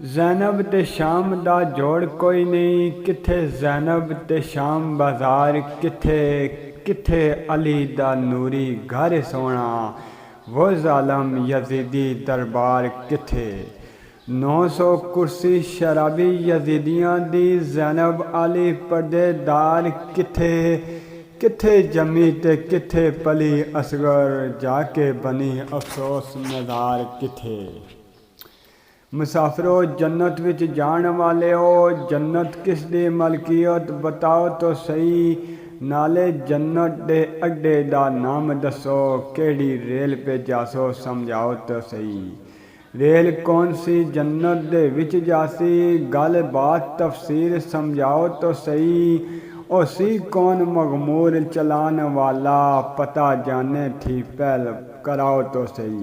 ਜ਼ੈਨਬ ਤੇ ਸ਼ਾਮ ਦਾ ਜੋੜ ਕੋਈ ਨਹੀਂ, ਕਿੱਥੇ ਜ਼ੈਨਬ ਤੇ ਸ਼ਾਮ ਬਾਜ਼ਾਰ, ਕਿੱਥੇ ਕਿੱਥੇ ਅਲੀ ਦਾ ਨੂਰੀ ਘਰ ਸੋਹਣਾ, वो ਜ਼ਾਲਮ यजीदी दरबार किथे। 900 कुर्सी शराबी यजीदियां दी, ज़ैनब अली पर्देदार किथे किथे जमी ते किथे पली असगर, जाके बनी अफसोस मज़ार किथे। मुसाफिरो जन्नत विच जान वाले हो, जन्नत किस दी मलकीयत बताओ तो सही, नाले जन्नत दे अड्डे दा नाम दसो, केड़ी रेल पे जासो समझाओ तो सही। रेल कौन सी जन्नत दे विच जासी, गल बात तफसीर समझाओ तो सही। ओ सी कौन मगमूर चलान वाला, पता जाने थी पहल कराओ तो सही,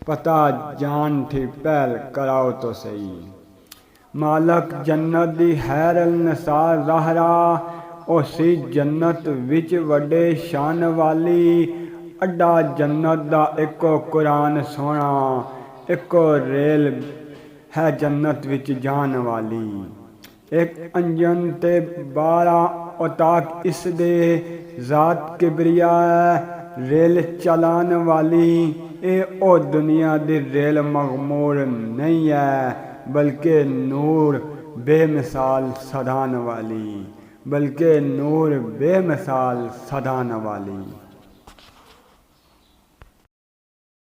पता जान थी पहल कराओ तो सही। मालक जन्नत दी हैरल नसार ज़हरा, ओ सी जन्नत विच वड्डे शान वाली, अड्डा जन्नत दा इको कुरान सोना, इको रेल है जन्नत विच जान वाली। एक अंजन ते 12 उताक इस दे, ज़ात किबरिया रेल चलान वाली, ए ओ दुनिया दी रेल मगमूर नहीं है, बल्कि नूर बेमिसाल सदान वाली, बल्कि नूर बेमिसाल सदान वाली।